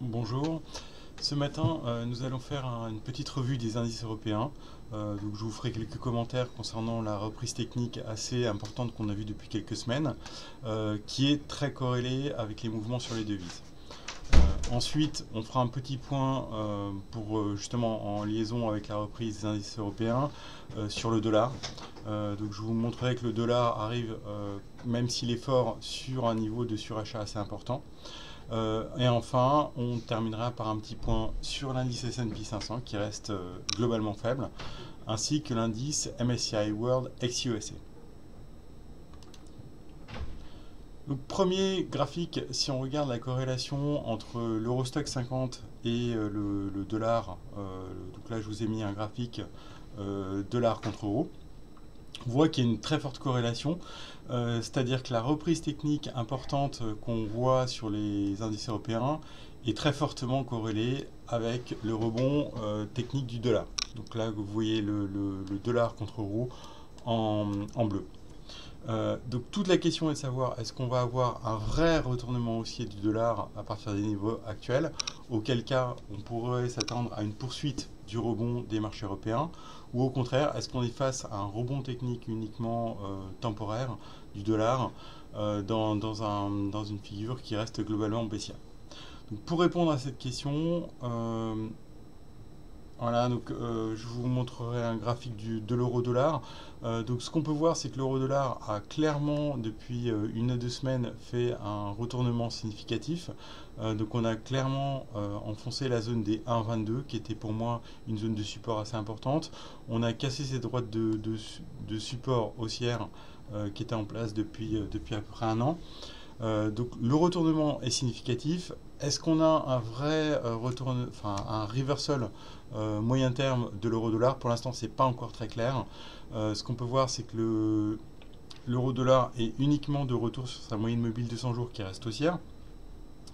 Bonjour, ce matin nous allons faire une petite revue des indices européens. Donc je vous ferai quelques commentaires concernant la reprise technique assez importante qu'on a vue depuis quelques semaines, qui est très corrélée avec les mouvements sur les devises. Ensuite, on fera un petit point pour justement en liaison avec la reprise des indices européens sur le dollar. Donc je vous montrerai que le dollar arrive, même s'il est fort, sur un niveau de surachat assez important. Et enfin, on terminera par un petit point sur l'indice S&P 500 qui reste globalement faible, ainsi que l'indice MSCI World ex-USA. Donc, premier graphique, si on regarde la corrélation entre l'Eurostoxx 50 et le dollar, donc là je vous ai mis un graphique dollar contre euro. On voit qu'il y a une très forte corrélation, c'est-à-dire que la reprise technique importante qu'on voit sur les indices européens est très fortement corrélée avec le rebond technique du dollar. Donc là, vous voyez le dollar contre euro en bleu. Donc toute la question est de savoir est-ce qu'on va avoir un vrai retournement haussier du dollar à partir des niveaux actuels, auquel cas on pourrait s'attendre à une poursuite du rebond des marchés européens, ou au contraire est-ce qu'on est face à un rebond technique uniquement temporaire du dollar dans une figure qui reste globalement baissière. Donc pour répondre à cette question, voilà, donc je vous montrerai un graphique de l'euro-dollar. Donc ce qu'on peut voir, c'est que l'euro-dollar a clairement, depuis 1 à 2 semaines, fait un retournement significatif. Donc on a clairement enfoncé la zone des 1,22, qui était pour moi une zone de support assez importante. On a cassé ces droites de support haussière qui étaient en place depuis à peu près un an. Donc le retournement est significatif. Est-ce qu'on a un vrai un reversal moyen terme de l'euro-dollar? Pour l'instant, c'est pas encore très clair. Ce qu'on peut voir, c'est que l'euro-dollar est uniquement de retour sur sa moyenne mobile de 100 jours qui reste haussière.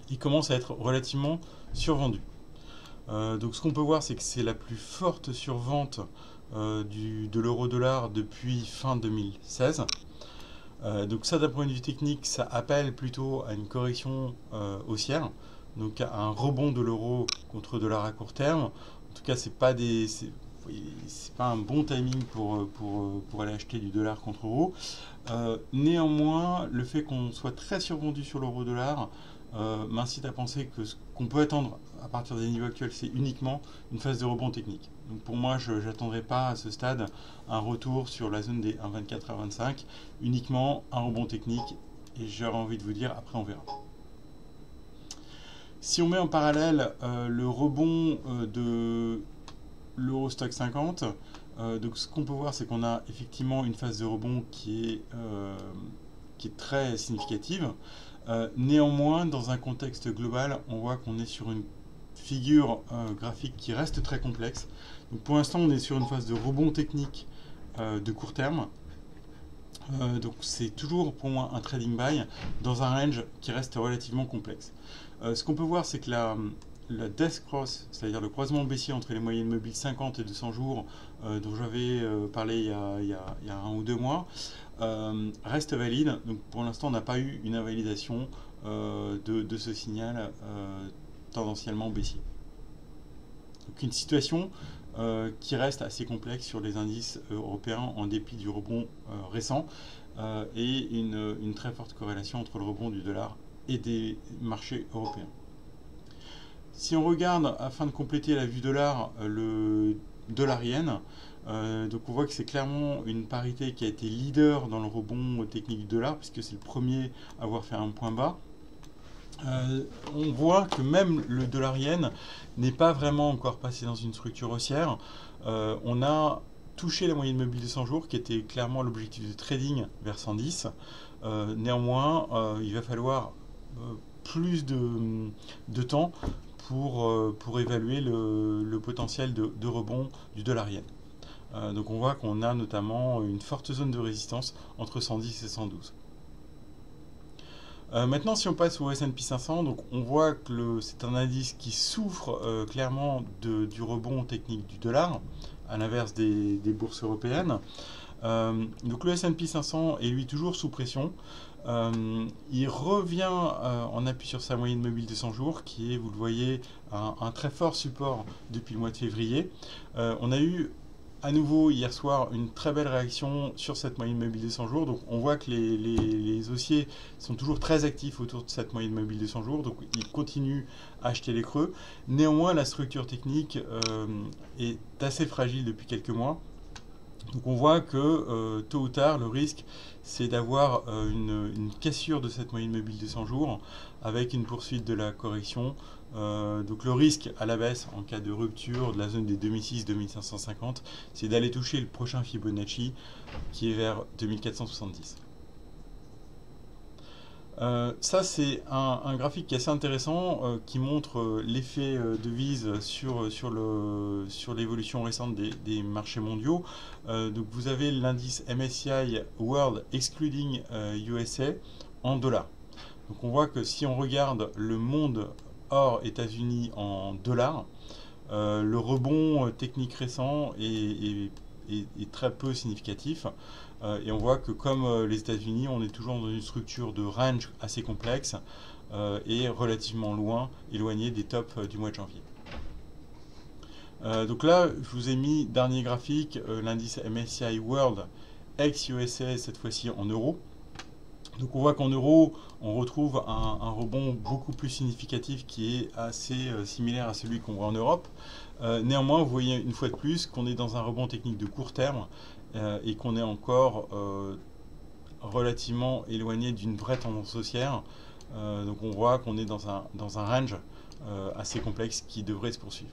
Il commence à être relativement survendu. Donc ce qu'on peut voir, c'est que c'est la plus forte survente de l'euro-dollar depuis fin 2016. Donc ça, d'un point de vue technique, ça appelle plutôt à une correction haussière, donc à un rebond de l'euro contre le dollar à court terme. En tout cas, c'est pas un bon timing pour aller acheter du dollar contre euro. Néanmoins, le fait qu'on soit très survendu sur l'euro-dollar m'incite à penser que ce qu'on peut attendre à partir des niveaux actuels, c'est uniquement une phase de rebond technique. Donc pour moi, je n'attendrai pas à ce stade un retour sur la zone des 1,24 à 25, uniquement un rebond technique, et j'aurais envie de vous dire, après on verra. Si on met en parallèle le rebond de l'Eurostoxx 50, donc ce qu'on peut voir, c'est qu'on a effectivement une phase de rebond qui est très significative. Néanmoins, dans un contexte global, on voit qu'on est sur une figure graphique qui reste très complexe. Donc pour l'instant, on est sur une phase de rebond technique de court terme. Donc c'est toujours pour moi un trading buy dans un range qui reste relativement complexe. Ce qu'on peut voir, c'est que la death cross, c'est-à-dire le croisement baissier entre les moyennes mobiles 50 et 200 jours, dont j'avais parlé il y a 1 ou 2 mois, reste valide. Donc pour l'instant, on n'a pas eu une invalidation de ce signal tendanciellement baissier. Donc une situation qui reste assez complexe sur les indices européens en dépit du rebond récent et une très forte corrélation entre le rebond du dollar et des marchés européens. Si on regarde, afin de compléter la vue dollar, le dollar-yen, donc on voit que c'est clairement une parité qui a été leader dans le rebond technique du dollar, puisque c'est le premier à avoir fait un point bas. On voit que même le dollar-yen n'est pas vraiment encore passé dans une structure haussière. On a touché la moyenne mobile de 100 jours, qui était clairement l'objectif de trading vers 110. Néanmoins, il va falloir plus de temps pour évaluer le potentiel de rebond du dollar-yen. Donc on voit qu'on a notamment une forte zone de résistance entre 110 et 112. Maintenant, si on passe au S&P 500, donc on voit que c'est un indice qui souffre clairement du rebond technique du dollar, à l'inverse des bourses européennes. Donc le S&P 500 est lui toujours sous pression. Il revient en appui sur sa moyenne mobile de 100 jours, qui est, vous le voyez, un très fort support depuis le mois de février. On a eu à nouveau hier soir une très belle réaction sur cette moyenne mobile de 100 jours. Donc on voit que les haussiers sont toujours très actifs autour de cette moyenne mobile de 100 jours. Donc ils continuent à acheter les creux. Néanmoins, la structure technique est assez fragile depuis quelques mois. Donc on voit que tôt ou tard, le risque, c'est d'avoir une cassure de cette moyenne mobile de 100 jours avec une poursuite de la correction. Donc le risque à la baisse en cas de rupture de la zone des 2006-2550, c'est d'aller toucher le prochain Fibonacci qui est vers 2470. Ça, c'est un graphique qui est assez intéressant, qui montre l'effet devise sur l'évolution récente des marchés mondiaux. Donc vous avez l'indice MSCI World excluding USA en dollars. Donc on voit que si on regarde le monde hors États-Unis en dollars, le rebond technique récent est très peu significatif. Et on voit que comme les États-Unis, on est toujours dans une structure de range assez complexe et relativement éloigné des tops du mois de janvier. Donc là, je vous ai mis dernier graphique, l'indice MSCI World ex-USA, cette fois-ci en euros. Donc on voit qu'en euros, on retrouve un rebond beaucoup plus significatif qui est assez similaire à celui qu'on voit en Europe. Néanmoins, vous voyez une fois de plus qu'on est dans un rebond technique de court terme et qu'on est encore relativement éloigné d'une vraie tendance haussière. Donc on voit qu'on est dans un range assez complexe qui devrait se poursuivre.